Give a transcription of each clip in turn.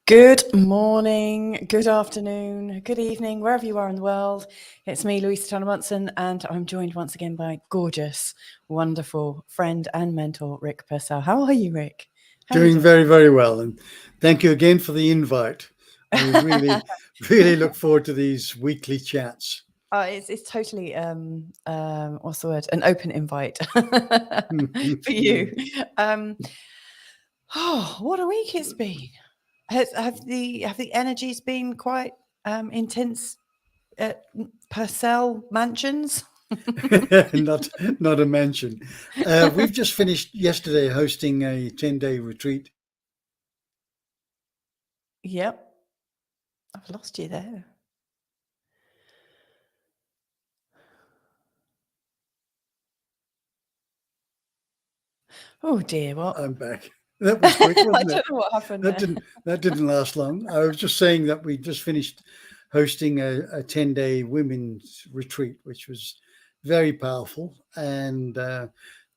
Good morning, good afternoon, good evening, wherever you are in the world. It's me, Louisa Munson, and I'm joined once again by gorgeous, wonderful friend and mentor, Rick Pursell. How are you, Rick? Doing very, very well. And thank you again for the invite. I really, really look forward to these weekly chats. It's totally, what's the word? An open invite for you. What a week it's been. Have the energies been quite intense at Purcell Mansions? not a mention. We've just finished yesterday hosting a 10-day retreat. Yep. I've lost you there. Oh dear, what? I'm back. That was quick, wasn't it? I don't know what happened That didn't last long. I was just saying that we just finished hosting a 10-day women's retreat, which was very powerful and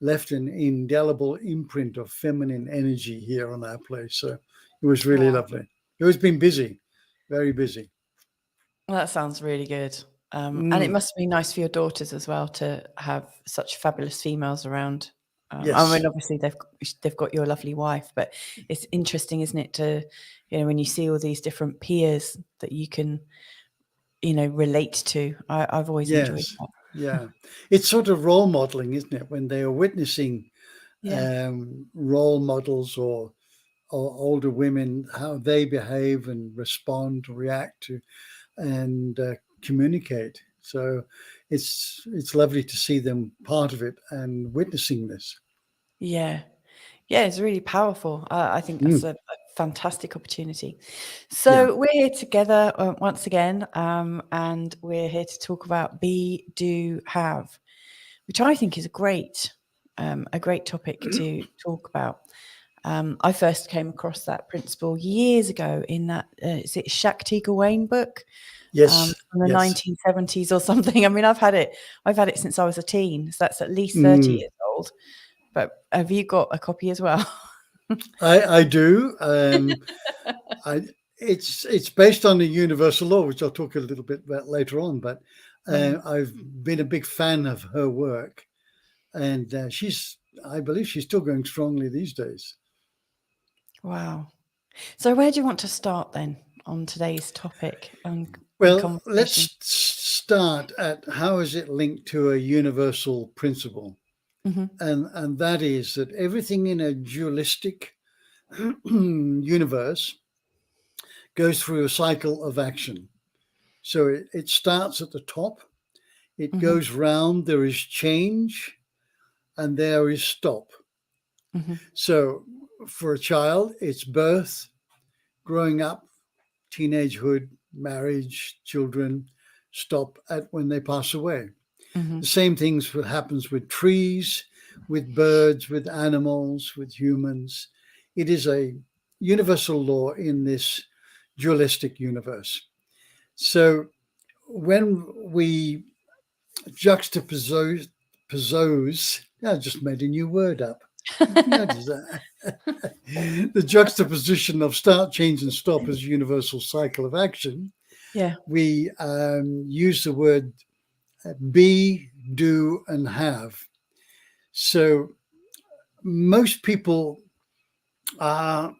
left an indelible imprint of feminine energy here on our place. So it was really lovely. It has been busy, very busy. Well, that sounds really good. And it must be nice for your daughters as well to have such fabulous females around. Yes. I mean, obviously they've got your lovely wife, but it's interesting, isn't it, to, when you see all these different peers that you can, relate to. I've always enjoyed that. Yeah. It's sort of role modeling, isn't it? When they are witnessing role models or older women, how they behave and respond, react to, and communicate. So it's lovely to see them part of it and witnessing this. Yeah, it's really powerful. I think that's a fantastic opportunity. So we're here together once again, and we're here to talk about be, do, have, which I think is a great topic to talk about. I first came across that principle years ago in that is it Shakti Gawain book? Yes, from the 1970s or something. I mean, I've had it since I was a teen, so that's at least 30 years old. But have you got a copy as well? I do. It's based on the universal law, which I'll talk a little bit about later on. But I've been a big fan of her work, and I believe she's still going strongly these days. Wow. So where do you want to start then on today's topic? Well, let's start at how is it linked to a universal principle, and that is that everything in a dualistic universe goes through a cycle of action. So it starts at the top, it goes round, there is change, and there is stop. So for a child, it's birth, growing up, teenagehood, marriage, children, stop at when they pass away. The same things happens with trees, with birds, with animals, with humans. It is a universal law in this dualistic universe. So when we juxtapose, I just made a new word up. The juxtaposition of start, change, and stop as a universal cycle of action. Yeah. We use the word be, do, and have. So most people are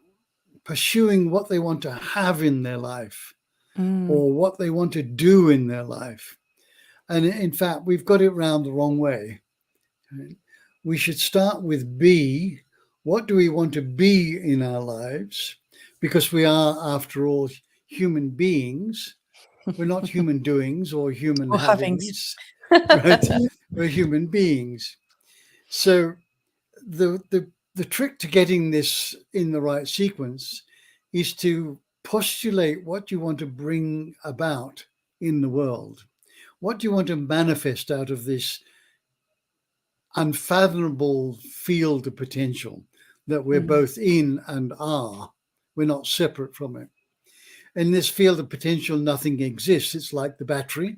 pursuing what they want to have in their life or what they want to do in their life. And in fact, we've got it round the wrong way. We should start with be. What do we want to be in our lives? Because we are, after all, human beings. We're not human doings or human havings. Right? We're human beings. So the trick to getting this in the right sequence is to postulate what you want to bring about in the world. What do you want to manifest out of this unfathomable field of potential that we're both in and are? We're not separate from it. In this field of potential, nothing exists. It's like the battery.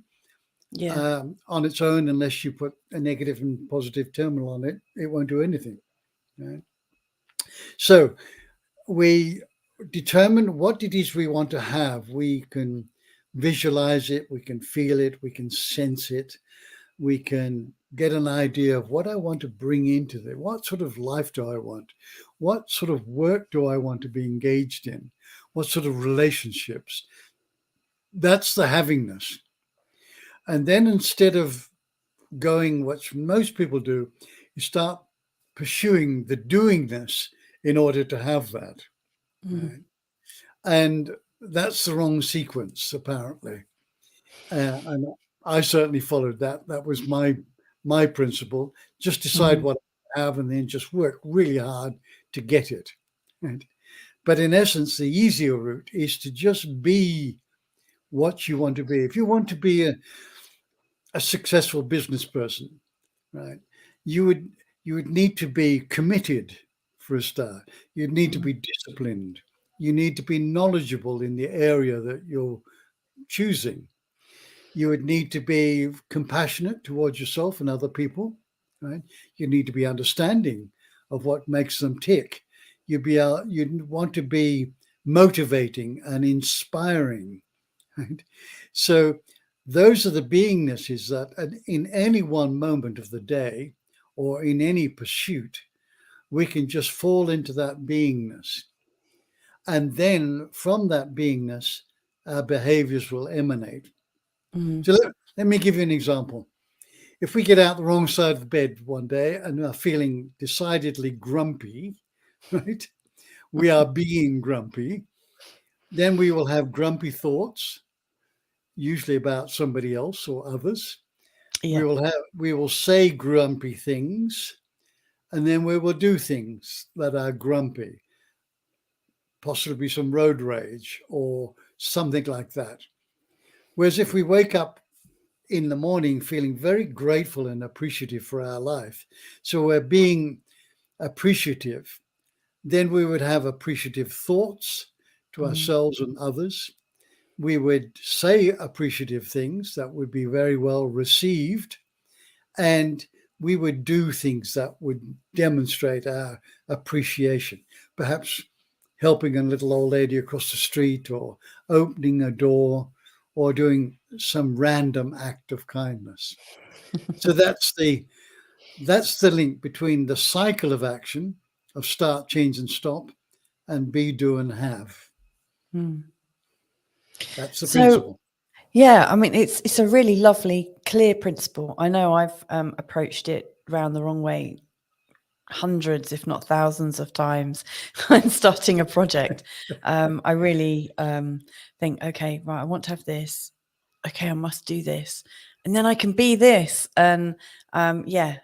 On its own, unless you put a negative and positive terminal on it, it won't do anything. Right? So we determine what it is we want to have. We can visualize it, we can feel it, we can sense it, we can get an idea of what I want to bring into it. What sort of life do I want? What sort of work do I want to be engaged in? What sort of relationships? That's the havingness. And then instead of going, what most people do, you start pursuing the doingness in order to have that. Right? And that's the wrong sequence, apparently. And I certainly followed that. That was my principle. Just decide what I have and then just work really hard to get it. Right? But in essence, the easier route is to just be what you want to be. If you want to be a successful business person, right, you would need to be committed for a start. You'd need to be disciplined. You need to be knowledgeable in the area that you're choosing. You would need to be compassionate towards yourself and other people, right? You need to be understanding of what makes them tick. You'd want to be motivating and inspiring, right? So those are the beingnesses that in any one moment of the day or in any pursuit, we can just fall into that beingness. And then from that beingness, our behaviors will emanate. So let me give you an example. If we get out the wrong side of the bed one day and are feeling decidedly grumpy, right? We are being grumpy. Then we will have grumpy thoughts, usually about somebody else or others. Yeah. We will say grumpy things, and then we will do things that are grumpy, possibly some road rage or something like that. Whereas if we wake up in the morning feeling very grateful and appreciative for our life, so we're being appreciative, then we would have appreciative thoughts to ourselves and others. We would say appreciative things that would be very well received, and we would do things that would demonstrate our appreciation, perhaps helping a little old lady across the street or opening a door or doing some random act of kindness. So that's the link between the cycle of action of start, change, and stop, and be, do, and have. That's the principle. Yeah, I mean, it's a really lovely, clear principle. I know I've approached it round the wrong way hundreds, if not thousands of times when starting a project. I really think, okay, right, I want to have this. Okay, I must do this. And then I can be this. And yeah,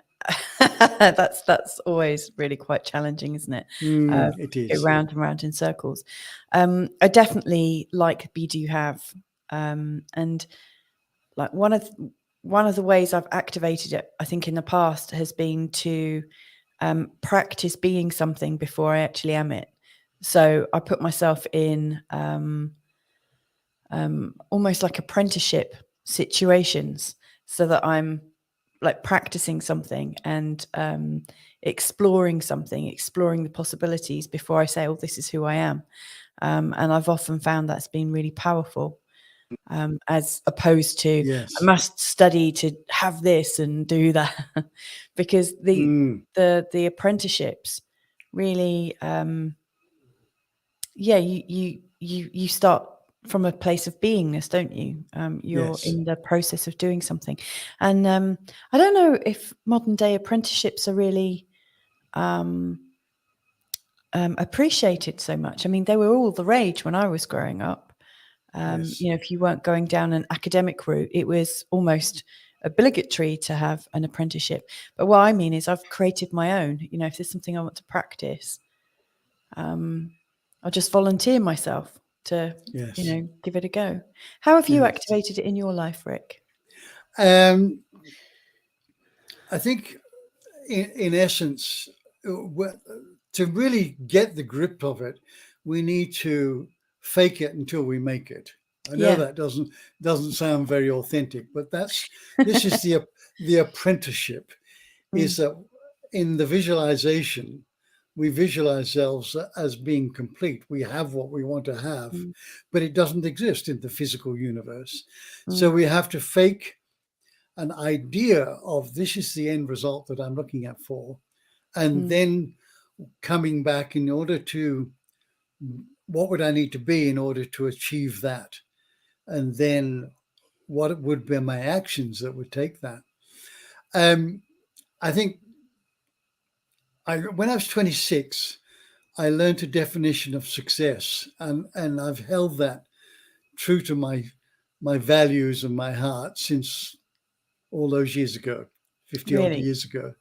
that's always really quite challenging, isn't it? It is. Go round and round in circles. I definitely like be, do, have. And like one of the ways I've activated it, I think in the past, has been to practice being something before I actually am it. So I put myself in almost like apprenticeship situations, so that I'm like practicing something and exploring the possibilities before I say, oh, this is who I am. And I've often found that's been really powerful, as opposed to I must study to have this and do that, because the apprenticeships really, you start from a place of beingness, don't you? You're in the process of doing something, and I don't know if modern day apprenticeships are really appreciated so much. I mean, they were all the rage when I was growing up. You know, if you weren't going down an academic route, it was almost obligatory to have an apprenticeship. But what I mean is, I've created my own. You know, if there's something I want to practice, I'll just volunteer myself to, you know, give it a go. How have you activated it in your life, Rick? I think, in essence, to really get the grip of it, we need to fake it until we make it. I know that doesn't sound very authentic, but this is the apprenticeship. Is that in the visualization, we visualize ourselves as being complete. We have what we want to have, Mm. but it doesn't exist in the physical universe. So Mm. we have to fake an idea of this is the end result that I'm looking at for, and Mm. then coming back in order to what would I need to be in order to achieve that, and then what would be my actions that would take that. I think when I was 26, I learned a definition of success, and I've held that true to my values and my heart since all those years ago, 50 odd Really? years ago.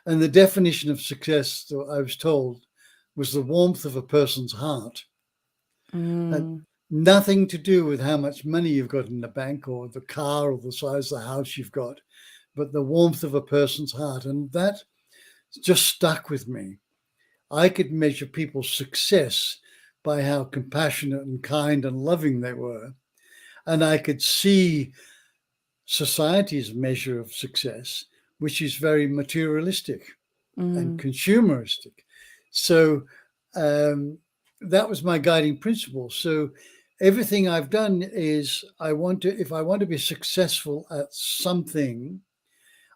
And the definition of success that I was told was the warmth of a person's heart. And Mm. nothing to do with how much money you've got in the bank or the car or the size of the house you've got, but the warmth of a person's heart. And that just stuck with me. I could measure people's success by how compassionate and kind and loving they were. And I could see society's measure of success, which is very materialistic and Mm. consumeristic. So that was my guiding principle. So everything I've done is if I want to be successful at something,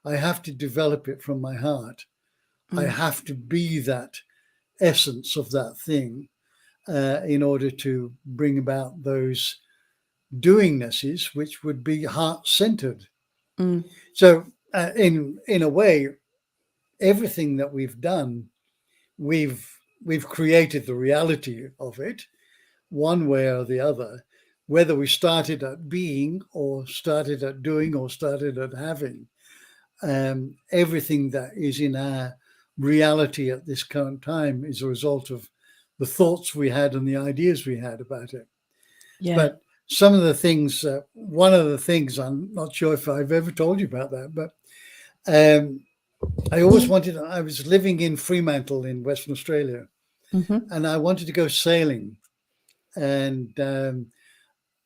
I have to develop it from my heart. I Mm. have to be that essence of that thing in order to bring about those doingnesses, which would be heart-centered. Mm. So in a way, everything that we've done, we've created the reality of it, one way or the other, whether we started at being or started at doing or started at having. Everything that is in our reality at this current time is a result of the thoughts we had and the ideas we had about it. Yeah. But some of the things, one of the things, I'm not sure if I've ever told you about that, but I was living in Fremantle in Western Australia, Mm-hmm. and I wanted to go sailing. And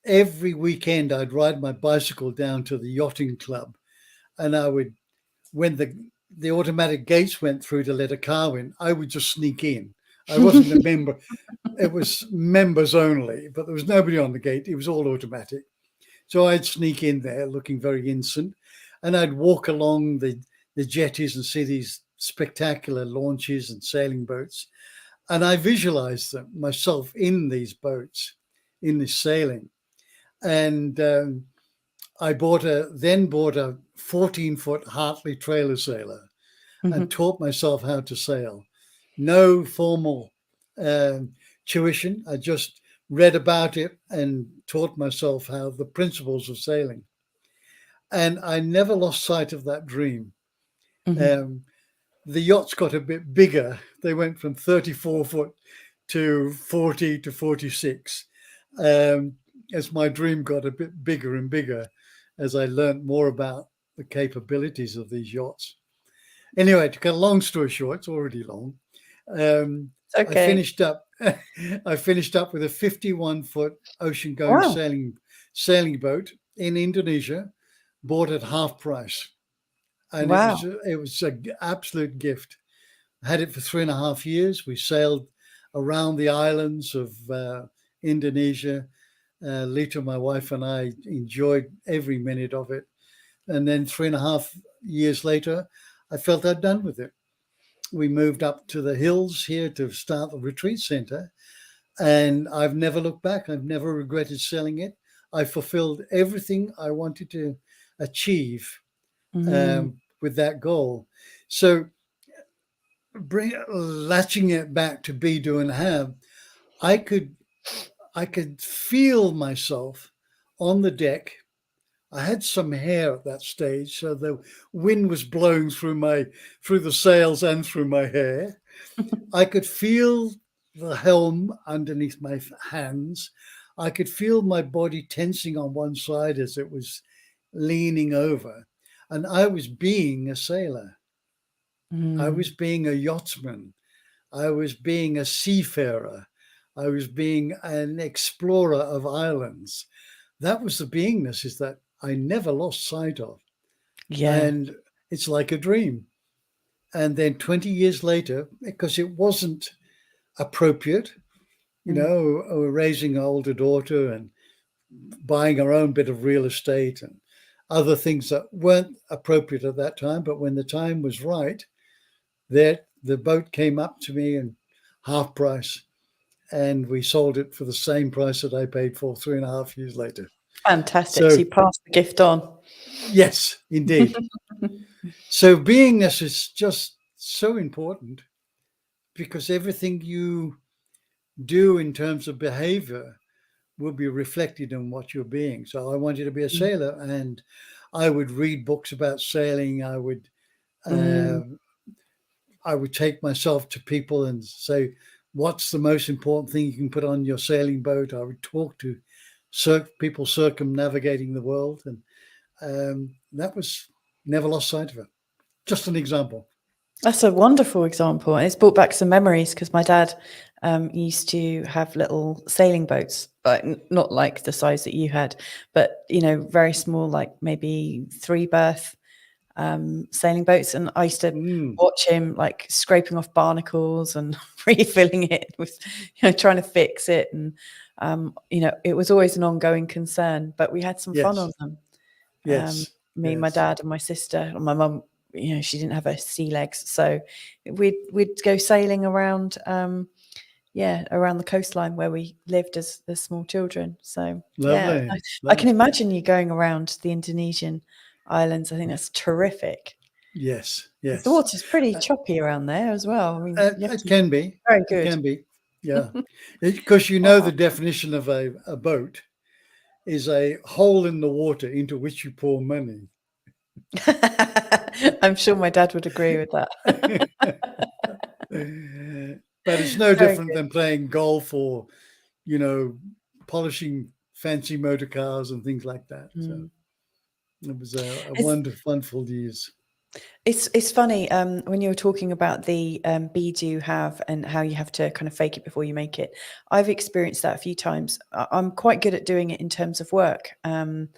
every weekend I'd ride my bicycle down to the yachting club, and I would, when the automatic gates went through to let a car in, I would just sneak in. I wasn't a member. It was members only, but there was nobody on the gate. It was all automatic. So I'd sneak in there looking very innocent, and I'd walk along the jetties and see these spectacular launches and sailing boats. And I visualized myself in these boats, in this sailing. And I then bought a 14-foot Hartley trailer sailor and Mm-hmm. taught myself how to sail. No formal tuition. I just read about it and taught myself how the principles of sailing. And I never lost sight of that dream. Mm-hmm. Um, the yachts got a bit bigger. They went from 34 foot to 40 to 46 as my dream got a bit bigger and bigger as I learned more about the capabilities of these yachts. Anyway, to cut a long story short, it's already long. It's I okay. finished up. I finished up with a 51-foot ocean-going Wow. sailing boat in Indonesia, bought at half price, and Wow. it was an absolute gift. I had it for 3.5 years. We sailed around the islands of Indonesia. Lita, my wife, and I enjoyed every minute of it. And then 3.5 years later, I felt I'd done with it. We moved up to the hills here to start the retreat center, and I've never looked back. I've never regretted selling it. I fulfilled everything I wanted to achieve Mm. with that goal. So latching it back to be, do, and have, I could feel myself on the deck. I had some hair at that stage, so the wind was blowing through the sails and through my hair. I could feel the helm underneath my hands. I could feel my body tensing on one side as it was leaning over, and I was being a sailor. I was Mm. being a yachtsman. I was being a seafarer. I was being an explorer of islands. That was the beingness is that I never lost sight of. Yeah. And it's like a dream. And then 20 years later, because it wasn't appropriate, we're raising an older daughter and buying our own bit of real estate and other things that weren't appropriate at that time. But when the time was right, the boat came up to me in half price, and we sold it for the same price that I paid for 3.5 years later. Fantastic. So you passed the gift on. Yes, indeed. So beingness is just so important, because everything you do in terms of behavior will be reflected in what you're being. So I wanted to be a sailor, and I would read books about sailing. I would take myself to people and say, what's the most important thing you can put on your sailing boat? I would talk to people circumnavigating the world, and that was never lost sight of it. Just an example. That's a wonderful example. And it's brought back some memories, because my dad used to have little sailing boats, but not like the size that you had, but, very small, like maybe 3-berth sailing boats. And I used to watch him like scraping off barnacles and refilling it with, trying to fix it. And, it was always an ongoing concern, but we had some fun on them. Yes. Me, my dad and my sister, and my mum, she didn't have her sea legs. So we'd go sailing around, around the coastline where we lived as small children. So Lovely. I can imagine you going around the Indonesian islands. I think that's terrific. Yes. The water's pretty choppy around there as well. I mean, it can be. Very good. It can be. Yeah. Because the definition of a boat is a hole in the water into which you pour money. I'm sure my dad would agree with that. But it's no different than playing golf or, polishing fancy motor cars and things like that. So it was a wonderful years. It's funny when you were talking about the be, do, have, and how you have to kind of fake it before you make it. I've experienced that a few times. I'm quite good at doing it in terms of work and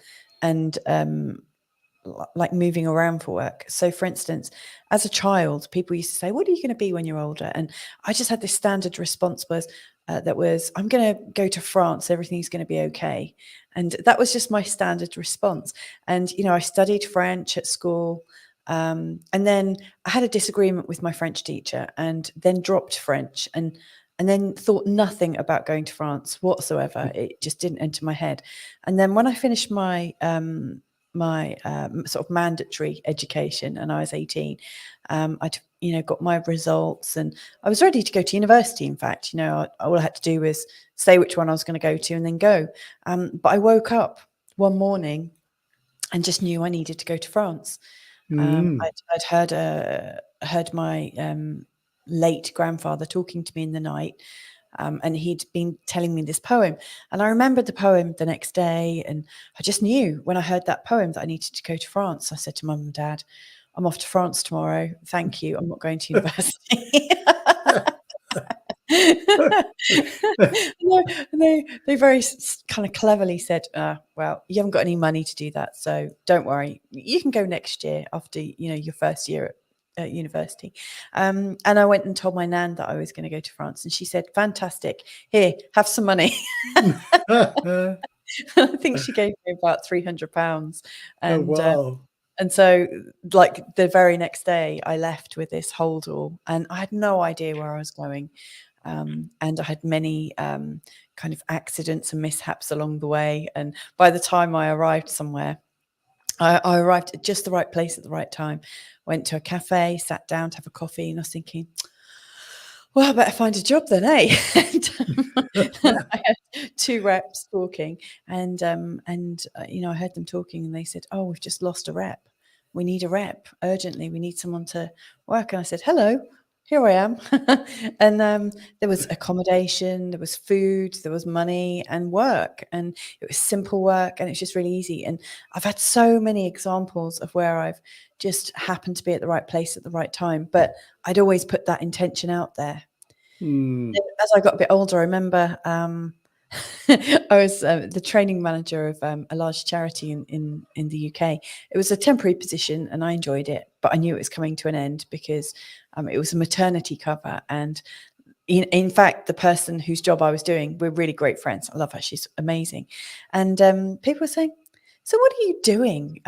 like moving around for work. So for instance, as a child, people used to say, what are you going to be when you're older? And I just had this standard response was, I'm going to go to France. Everything's going to be okay. And that was just my standard response. And, I studied French at school. And then I had a disagreement with my French teacher, and then dropped French and then thought nothing about going to France whatsoever. It just didn't enter my head. And then when I finished my sort of mandatory education, and I was 18, I'd got my results, and I was ready to go to university. In fact, all I had to do was say which one I was going to go to and then go. But I woke up one morning and just knew I needed to go to France. I'd heard my late grandfather talking to me in the night, and he'd been telling me this poem, and I remembered the poem the next day, and I just knew when I heard that poem that I needed to go to France. I said to Mum and Dad, I'm off to France tomorrow. Thank you. I'm not going to university. They very kind of cleverly said, well, you haven't got any money to do that, so don't worry, you can go next year after your first year at university. And I went and told my nan that I was going to go to France, and she said, fantastic, here, have some money. I think she gave me about £300, and wow. And so, like, the very next day, I left with this holdall, and I had no idea where I was going. And I had many kind of accidents and mishaps along the way. And by the time I arrived somewhere, I arrived at just the right place at the right time. Went to a cafe, sat down to have a coffee, and I was thinking, well, I better find a job then, eh? And I had 2 reps talking, and I heard them talking, and they said, "Oh, we've just lost a rep. We need a rep urgently. We need someone to work." And I said, "Hello, here I am." And there was accommodation, there was food, there was money and work, and it was simple work, and it's just really easy. And I've had so many examples of where I've just happened to be at the right place at the right time, but I'd always put that intention out there. As I got a bit older, I remember I was the training manager of a large charity in the UK. It was a temporary position, and I enjoyed it, but I knew it was coming to an end because it was a maternity cover. And in fact, the person whose job I was doing, we're really great friends. I love her; she's amazing. And people were saying, "So, what are you doing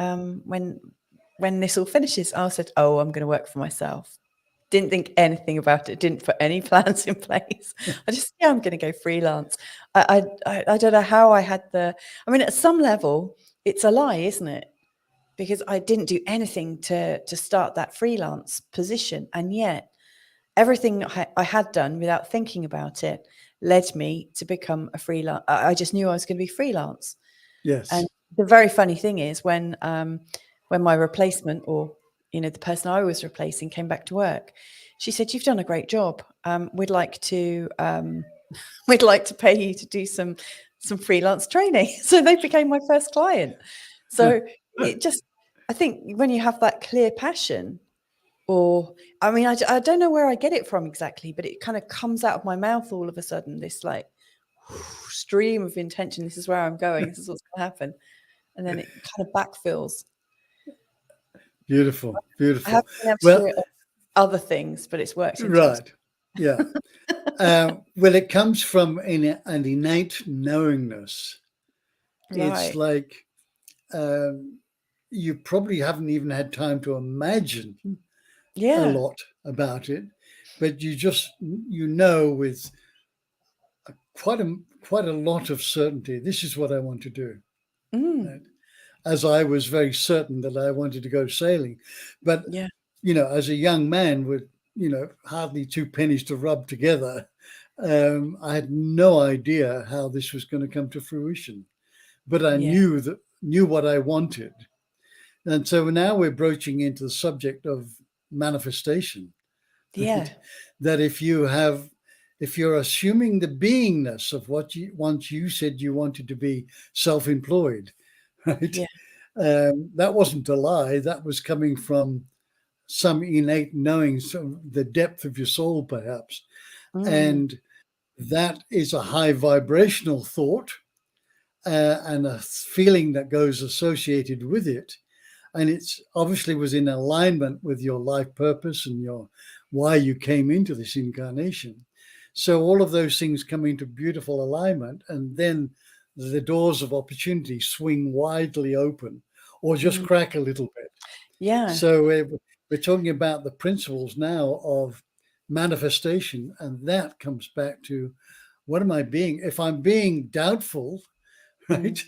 when this all finishes?" I said, "Oh, I'm going to work for myself." Didn't think anything about it, didn't put any plans in place. I just, yeah, I'm going to go freelance. I don't know how I had I mean, at some level, it's a lie, isn't it? Because I didn't do anything to start that freelance position. And yet everything I had done without thinking about it led me to become a freelance. I just knew I was going to be freelance. And Yes. the very funny thing is when my replacement, or the person I was replacing, came back to work, she said, "You've done a great job. We'd like to pay you to do some freelance training." So they became my first client. So it just, I think when you have that clear passion, or I mean, I don't know where I get it from exactly, but it kind of comes out of my mouth all of a sudden. This like stream of intention. This is where I'm going. This is what's going to happen. And then it kind of backfills. Beautiful, I have beautiful. been able to do Well, it on other things, but it's worked in terms. right. Yeah. Well, it comes from an innate knowingness. It's Right. like you probably haven't even had time to imagine a Yeah. lot about it, but you know with quite a lot of certainty, this is what I want to do. Right? As I was very certain that I wanted to go sailing. But, Yeah. as a young man with, hardly two pennies to rub together, I had no idea how this was going to come to fruition. But I Yeah. knew what I wanted. And so now we're broaching into the subject of manifestation. Yeah. Right? That if you're assuming the beingness of what once you said you wanted to be self-employed, right? Yeah. That wasn't a lie. That was coming from some innate knowing, some the depth of your soul, perhaps. And that is a high vibrational thought and a feeling that goes associated with it. And it's obviously was in alignment with your life purpose and your why you came into this incarnation. So all of those things come into beautiful alignment, and then the doors of opportunity swing widely open or just crack a little bit. Yeah. So we're talking about the principles now of manifestation, and that comes back to what am I being? If I'm being doubtful, right,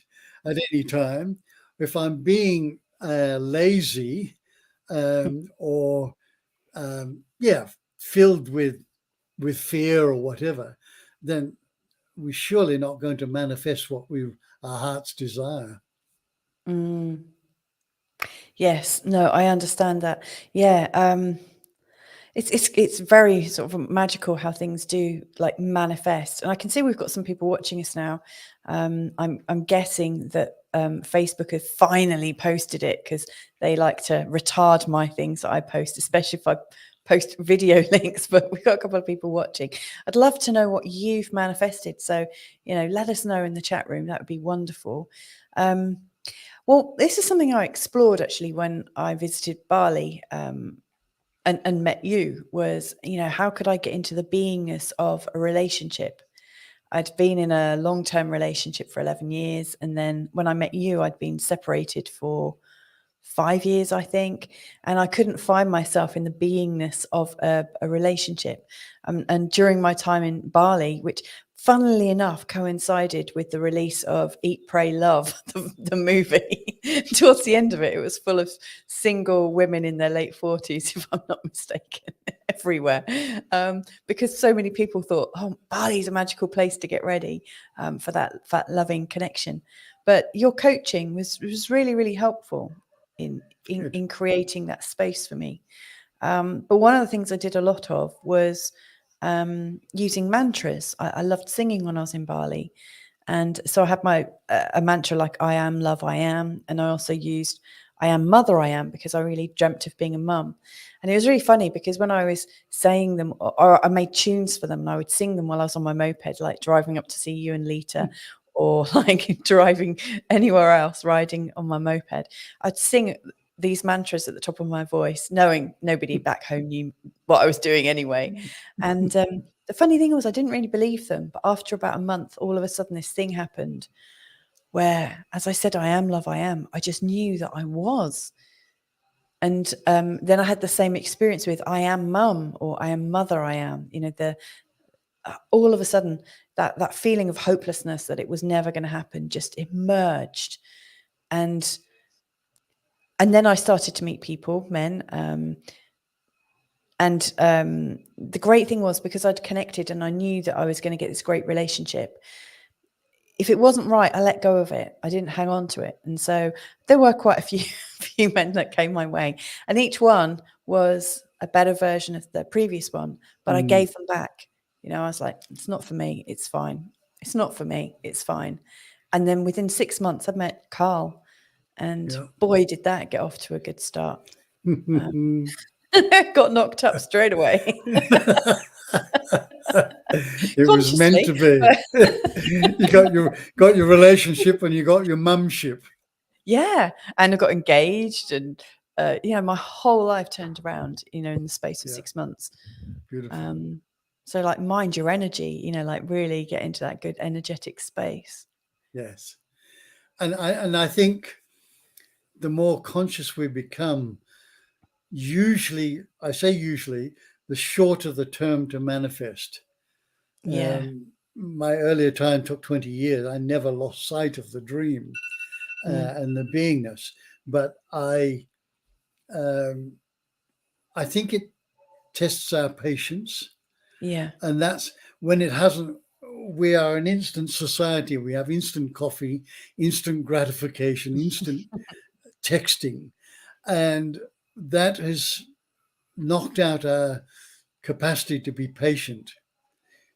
at any time, if I'm being lazy or filled with fear or whatever, then we're surely not going to manifest what our hearts desire. Yes. No, I understand that. Yeah. It's very sort of magical how things do like manifest. And I can see we've got some people watching us now. I'm guessing that Facebook have finally posted it because they like to retard my things that I post, especially if I post video links. But we've got a couple of people watching. I'd love to know what you've manifested. So, let us know in the chat room. That would be wonderful. Well, this is something I explored actually when I visited Bali. And met you, was, how could I get into the beingness of a relationship? I'd been in a long-term relationship for 11 years. And then when I met you, I'd been separated for 5 years, I think. And I couldn't find myself in the beingness of a relationship. And during my time in Bali, which funnily enough coincided with the release of Eat, Pray, Love, the movie. Towards the end of it, it was full of single women in their late 40s, if I'm not mistaken, everywhere. Because so many people thought, oh, Bali's a magical place to get ready for that loving connection. But your coaching was really, really helpful in creating that space for me. But one of the things I did a lot of was using mantras. I loved singing when I was in Bali. And so I had a mantra like I am, love, I am. And I also used I am mother, I am, because I really dreamt of being a mum. And it was really funny because when I was saying them, or I made tunes for them, and I would sing them while I was on my moped, like driving up to see you and Lita, or like driving anywhere else, riding on my moped, I'd sing these mantras at the top of my voice, knowing nobody back home knew what I was doing anyway. And the funny thing was, I didn't really believe them. But after about a month, all of a sudden, this thing happened where, as I said, I am love, I am. I just knew that I was. And then I had the same experience with I am mum, or I am mother, I am. You know, all of a sudden, that feeling of hopelessness that it was never going to happen just emerged. And then I started to meet people, men. And the great thing was, because I'd connected and I knew that I was going to get this great relationship, if it wasn't right, I let go of it. I didn't hang on to it. And so there were quite a few men that came my way, and each one was a better version of the previous one, but I gave them back. You know, I was like, it's not for me. It's fine. It's not for me. It's fine. And then within 6 months, I met Carl, and boy, did that get off to a good start. Got knocked up straight away. It was meant to be. You got your relationship and you got your mumship. Yeah, and I got engaged, and you know, my whole life turned around, you know, in the space of 6 months. Beautiful. So like, mind your energy, you know, like really get into that good energetic space. Yes, and I think the more conscious we become, usually, I say usually, the shorter the term to manifest. Yeah. My earlier time took 20 years. I never lost sight of the dream and the beingness, but I think it tests our patience. Yeah. And that's when it hasn't. We are an instant society. We have instant coffee, instant gratification, instant texting, and that has knocked out our capacity to be patient.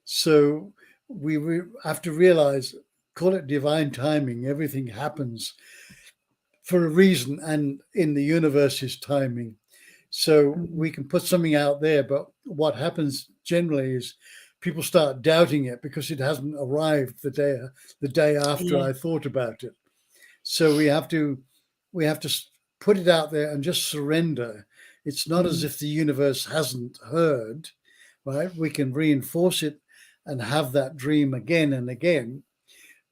So we have to realize, call it divine timing. Everything happens for a reason, and in the universe's timing. So we can put something out there, but what happens generally is people start doubting it because it hasn't arrived the day after I thought about it. So we have to put it out there and just surrender. It's not as if the universe hasn't heard, right? We can reinforce it and have that dream again and again,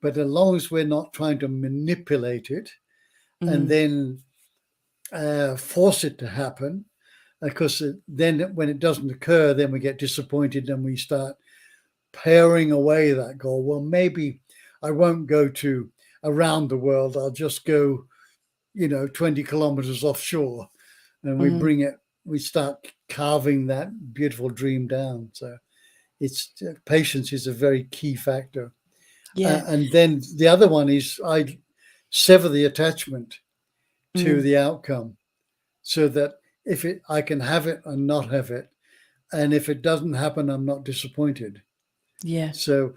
but as long as we're not trying to manipulate it and then force it to happen, because then when it doesn't occur, then we get disappointed and we start paring away that goal. Well, maybe I won't go to around the world. I'll just go, 20 kilometers offshore, and we start carving that beautiful dream down. So it's patience is a very key factor. Yeah. And then the other one is I sever the attachment to the outcome, so that I can have it and not have it. And if it doesn't happen, I'm not disappointed. Yeah. So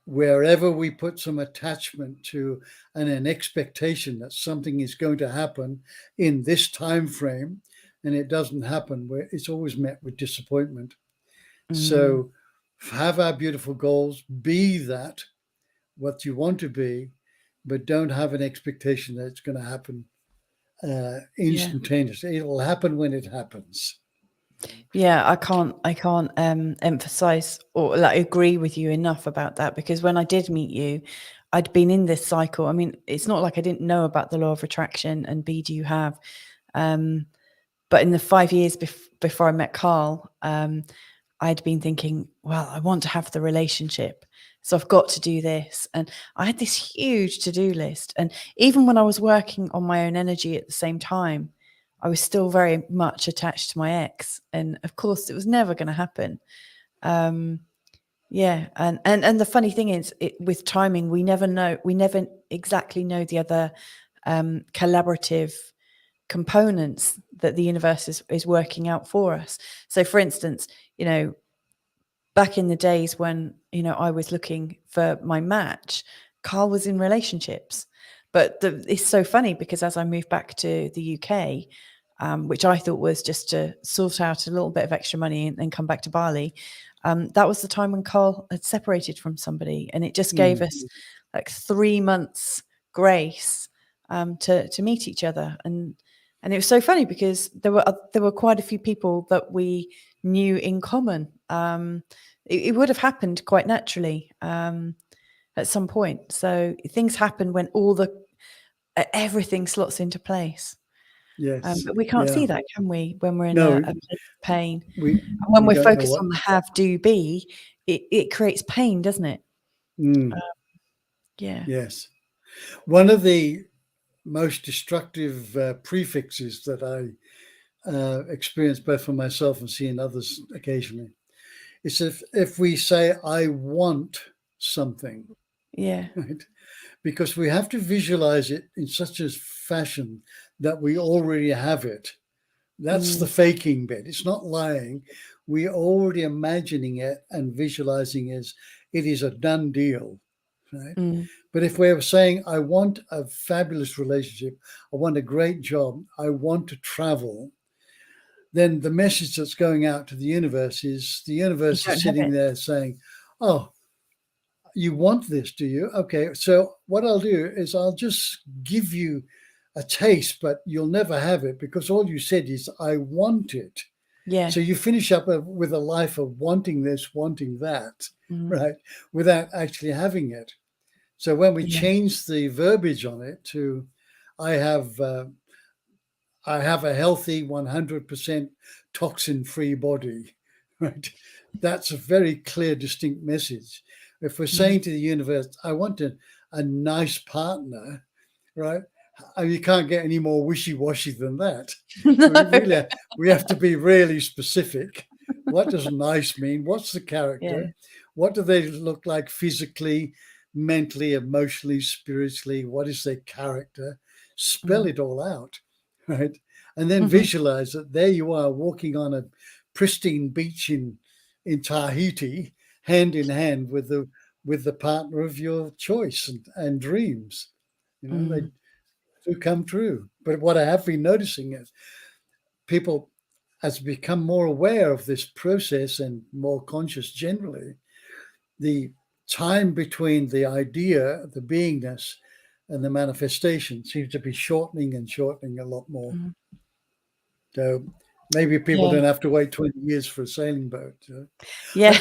wherever we put some attachment to and an expectation that something is going to happen in this time frame, and it doesn't happen, it's always met with disappointment. So have our beautiful goals, be that what you want to be, but don't have an expectation that it's going to happen instantaneously. It'll happen when it happens. Yeah, I can't emphasize or like agree with you enough about that, because when I did meet you, I'd been in this cycle. I mean, it's not like I didn't know about the law of attraction and be do you have, but in the 5 years before I met Carl, I'd been thinking, well, I want to have the relationship, so I've got to do this, and I had this huge to-do list. And even when I was working on my own energy at the same time, I was still very much attached to my ex, and of course, it was never going to happen. Yeah, and the funny thing is, with timing, we never exactly know the other collaborative components that the universe is working out for us. So, for instance, back in the days when I was looking for my match, Carl was in relationships. But it's so funny because as I moved back to the UK, which I thought was just to sort out a little bit of extra money and then come back to Bali, that was the time when Carl had separated from somebody, and it just gave us like 3 months grace to meet each other. And it was so funny because there were quite a few people that we knew in common. It would have happened quite naturally at some point. So things happen when everything slots into place. Yes. But we can't see that, can we? When we're in No, a place of pain, we and when we we're don't know focused what. on the have, do, be, it creates pain, doesn't it? Yeah. Yes. One of the most destructive prefixes that I experience both for myself and seeing others occasionally is if we say I want something, Yeah. right? Because we have to visualize it in such a fashion that we already have it. That's the faking bit. It's not lying. We're already imagining it and visualizing as it is a done deal, right? But if we're saying, I want a fabulous relationship, I want a great job, I want to travel, then the message that's going out to the universe is sitting there saying, oh, you want this, do you? Okay, so what I'll do is I'll just give you a taste, but you'll never have it because all you said is, I want it. Yeah. So you finish up with a life of wanting this, wanting that, right? Without actually having it. So when we change the verbiage on it to, I have a healthy 100% toxin-free body, right? That's a very clear, distinct message. If we're saying to the universe, I want a nice partner, right? You can't get any more wishy-washy than that. No. We have to be really specific. What does nice mean? What's the character? Yeah. What do they look like physically, mentally, emotionally, spiritually? What is their character? Spell it all out, right? And then visualize that there you are walking on a pristine beach in Tahiti, hand in hand with the partner of your choice and dreams. You know, they do come true. But what I have been noticing is people, as become more aware of this process and more conscious generally, the time between the idea, the beingness, and the manifestation seems to be shortening and shortening a lot more. So maybe people don't have to wait 20 years for a sailing boat. Yeah.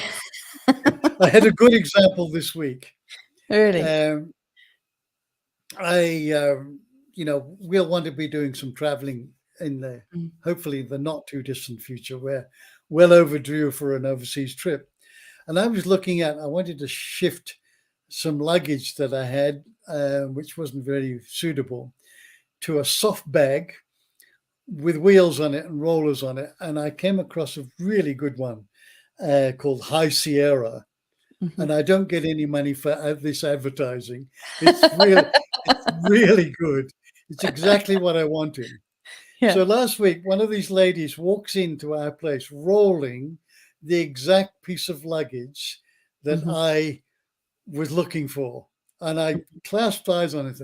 I had a good example this week. Really? We'll want to be doing some traveling in the hopefully the not too distant future. We're well overdue for an overseas trip. And I wanted to shift some luggage that I had, which wasn't very suitable, to a soft bag with wheels on it and rollers on it. And I came across a really good one called High Sierra. And I don't get any money for this advertising. It's really good. It's exactly what I wanted. Yeah. So last week, one of these ladies walks into our place rolling the exact piece of luggage that I was looking for. And I clasped eyes on it.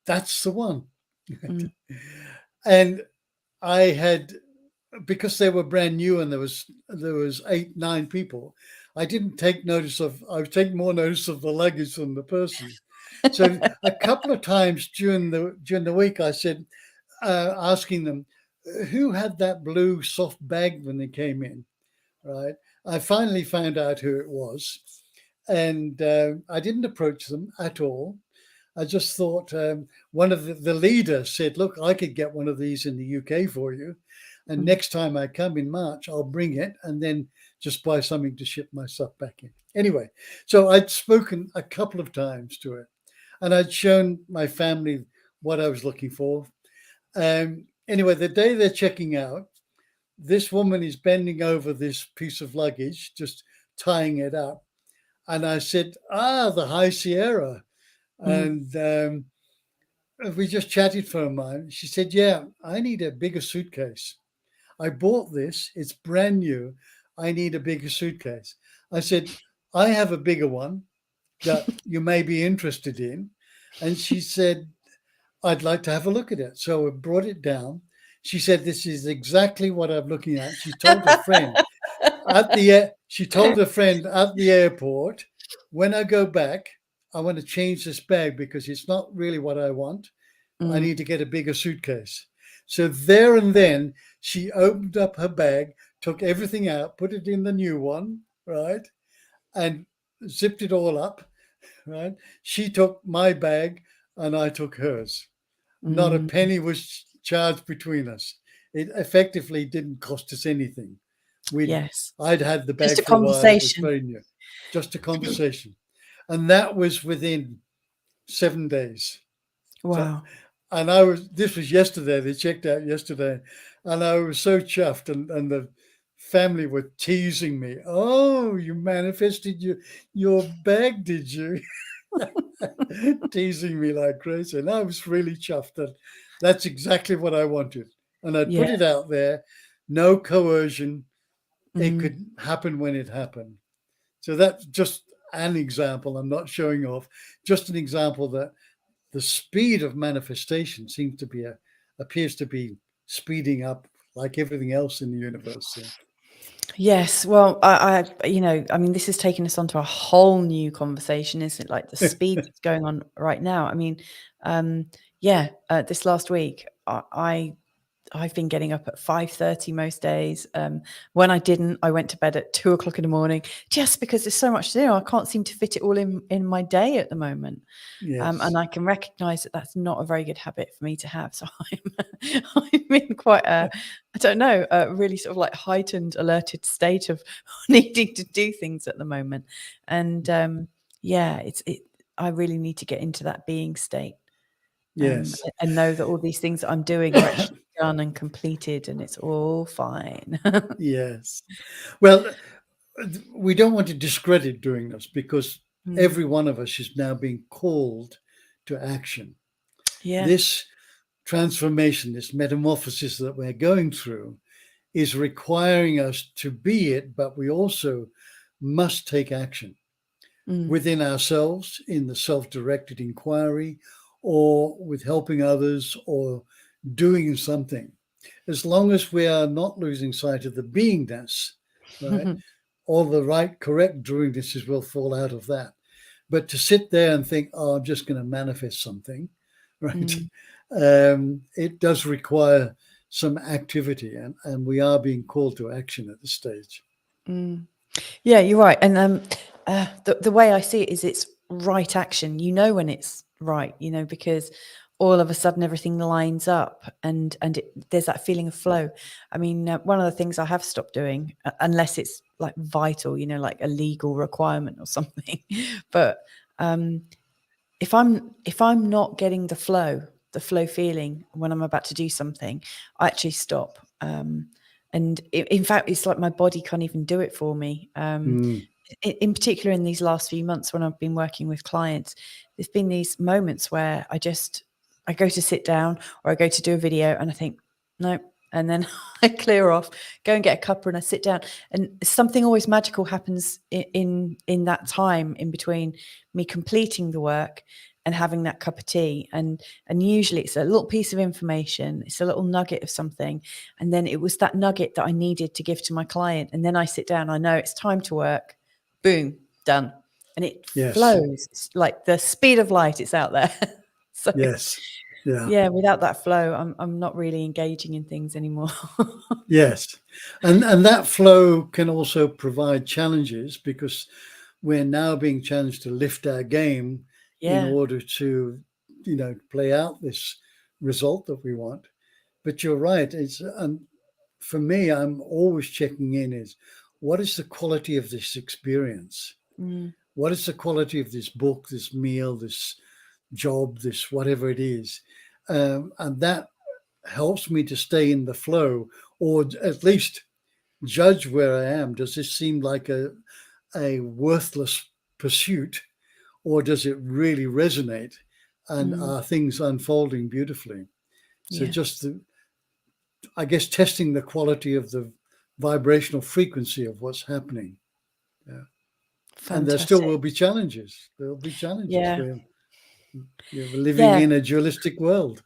That's the one. And I had, because they were brand new and there was 8, 9 people, I didn't take notice of, I was taking more notice of the luggage than the person. So a couple of times during the week, I said, asking them, who had that blue soft bag when they came in, right? I finally found out who it was. And I didn't approach them at all. I just thought one of the leaders said, look, I could get one of these in the UK for you. And next time I come in March, I'll bring it and then just buy something to ship my stuff back in. Anyway, so I'd spoken a couple of times to it and I'd shown my family what I was looking for. Anyway, the day they're checking out, this woman is bending over this piece of luggage, just tying it up. And I said, the High Sierra. And we just chatted for a moment. She said, yeah, I need a bigger suitcase. I bought this. It's brand new. I need a bigger suitcase. I said, I have a bigger one that you may be interested in. And she said, I'd like to have a look at it. So I brought it down. She said, this is exactly what I'm looking at. She told a friend she told a friend at the airport, when I go back, I want to change this bag because it's not really what I want. I need to get a bigger suitcase. So there and then she opened up her bag, took everything out, put it in the new one, right? And zipped it all up, right? She took my bag and I took hers. Not a penny was charged between us. It effectively didn't cost us anything. Yes. I'd had the Just bag a for a while. It was conversation. very new. Just a conversation. And that was within 7 days. Wow. And this was yesterday, they checked out yesterday, and I was so chuffed, and the family were teasing me. Oh, you manifested your bag, did you? Teasing me like crazy. And I was really chuffed that that's exactly what I wanted. And I'd put it out there, no coercion. It could happen when it happened. So that's just an example. I'm not showing off, just an example that the speed of manifestation appears to be speeding up like everything else in the universe. So. Yes. Well, I mean, this has taken us onto a whole new conversation, isn't it? Like the speed that's going on right now. I mean, this last week, I've been getting up at 5:30 most days. When I didn't, I went to bed at 2:00 in the morning, just because there's so much to do. I can't seem to fit it all in my day at the moment. Yes. And I can recognize that that's not a very good habit for me to have. So I'm in quite a really sort of like heightened, alerted state of needing to do things at the moment. And I really need to get into that being state. Yes. And know that all these things that I'm doing are actually done and completed, and it's all fine. Yes. Well, we don't want to discredit doing this because every one of us is now being called to action. Yeah. This transformation, this metamorphosis that we're going through is requiring us to be it, but we also must take action within ourselves in the self-directed inquiry, or with helping others, or doing something. As long as we are not losing sight of the beingness, right? All the right, correct doingnesses will fall out of that. But to sit there and think, oh, I'm just going to manifest something, right? It does require some activity, and we are being called to action at this stage. Yeah, you're right. And the way I see it is it's right action. You know when it's right, because all of a sudden everything lines up, and there's that feeling of flow. I mean, one of the things I have stopped doing, unless it's like vital, like a legal requirement or something, but if I'm not getting the flow feeling when I'm about to do something, I actually stop. And in fact, it's like my body can't even do it for me. In particular, in these last few months when I've been working with clients, there's been these moments where I go to sit down, or I go to do a video, and I think, no. And then I clear off, go and get a cuppa, and I sit down, and something always magical happens in that time in between me completing the work and having that cup of tea. And usually it's a little piece of information, it's a little nugget of something, and then it was that nugget that I needed to give to my client. And then I sit down, I know it's time to work, boom, done, and it flows. It's like the speed of light, it's out there. So yes. yeah, without that flow, I'm not really engaging in things anymore. Yes. And that flow can also provide challenges, because we're now being challenged to lift our game in order to, play out this result that we want. But you're right. For me, I'm always checking in is, what is the quality of this experience? What is the quality of this book, this meal, this job, this whatever it is? And that helps me to stay in the flow, or at least judge where I am. Does this seem like a worthless pursuit, or does it really resonate, and are things unfolding beautifully? So just I guess testing the quality of the vibrational frequency of what's happening. Yeah. And there still will be challenges. There'll be challenges. Yeah. We're living in a dualistic world.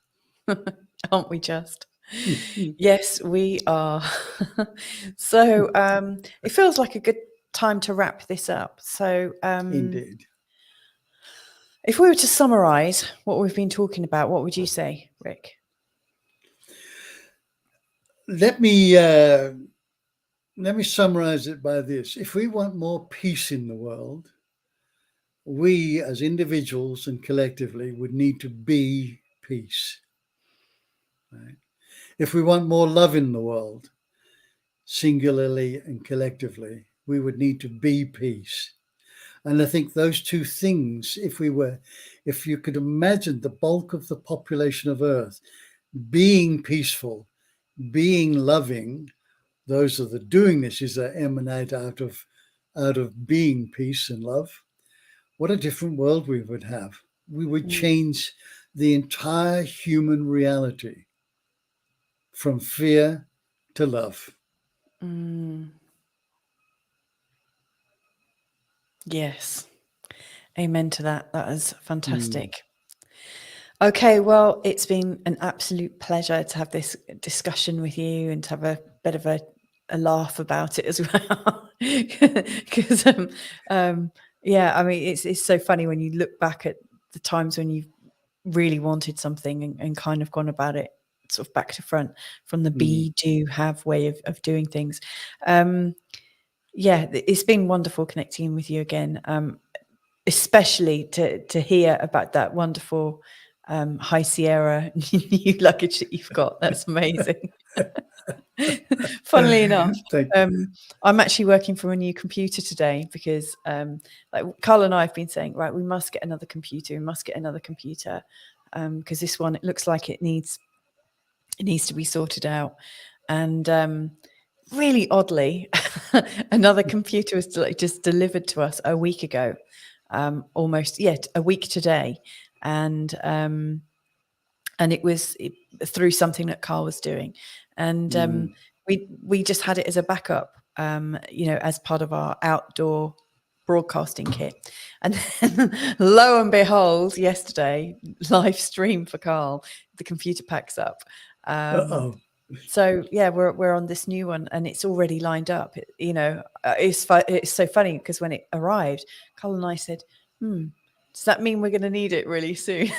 Aren't we just? Yes, we are. So it feels like a good time to wrap this up. So Indeed. if we were to summarize what we've been talking about, what would you say, Rick? Let me summarize it by this. If we want more peace in the world, we as individuals and collectively would need to be peace. Right? If we want more love in the world, singularly and collectively, we would need to be peace. And I think those two things, if you could imagine the bulk of the population of Earth being peaceful, being loving, those are the doing this is that emanate out of being peace and love. What a different world we would have. We would change the entire human reality from fear to love. Yes. Amen to that. That is fantastic. Okay, well, it's been an absolute pleasure to have this discussion with you and to have a bit of a laugh about it as well. Because, yeah, I mean, it's so funny when you look back at the times when you've really wanted something and kind of gone about it sort of back to front from the be, do, have way of doing things. Yeah, it's been wonderful connecting with you again, especially to hear about that wonderful High Sierra new luggage that you've got. That's amazing. Funnily enough, I'm actually working from a new computer today because like Carl and I have been saying, right, we must get another computer. We must get another computer because this one, it looks like it needs to be sorted out. And really oddly, another computer was just delivered to us a week ago, almost, a week today. And it was through something that Carl was doing. And we just had it as a backup, as part of our outdoor broadcasting kit. And then, lo and behold, yesterday, live stream for Carl, the computer packs up. So yeah, we're on this new one and it's already lined up. It's so funny because when it arrived, Carl and I said, does that mean we're going to need it really soon?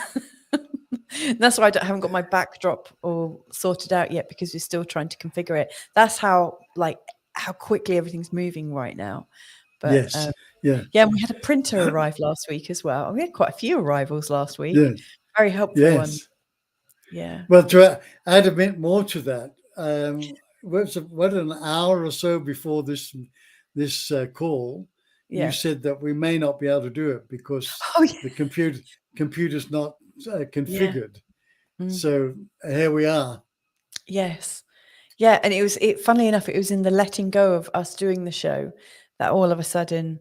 And that's why I haven't got my backdrop all sorted out yet because we're still trying to configure it. That's how quickly everything's moving right now. But yes, and we had a printer arrive last week as well. We had quite a few arrivals last week. Yes. Very helpful one. Yeah. Well, to add a bit more to that, what an hour or so before this call, you said that we may not be able to do it because the computer's not configured. So here we are. Yes. Yeah, and funnily enough, it was in the letting go of us doing the show that all of a sudden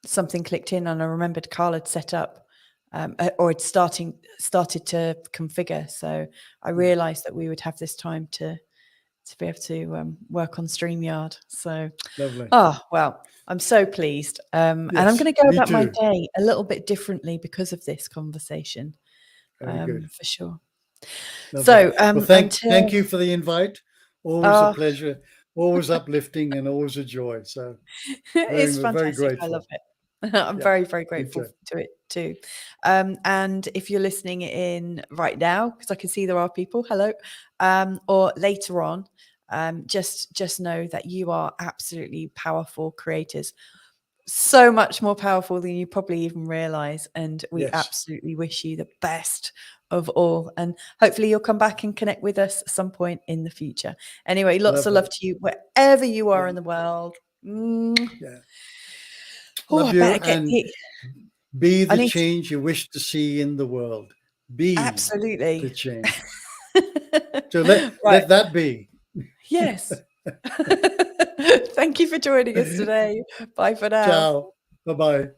something clicked in, and I remembered Carl had set up or had started to configure. So I realised that we would have this time to be able to work on StreamYard. So lovely. Well, I'm so pleased, and I'm going to go about my day a little bit differently because of this conversation. Very good. For sure. Lovely. So well, thank you for the invite. Always a pleasure, always uplifting, and always a joy. So it's fantastic. Very grateful. I love it. I'm very, very grateful to it too. And if you're listening in right now, because I can see there are people, hello, or later on, just know that you are absolutely powerful creators. So much more powerful than you probably even realize. And we absolutely wish you the best of all. And hopefully you'll come back and connect with us at some point in the future. Anyway, lots of love to you wherever you are in the world. Love you, and be the change you wish to see in the world. Be absolutely the change. So let that be. Yes. Thank you for joining us today. Bye for now. Ciao. Bye-bye.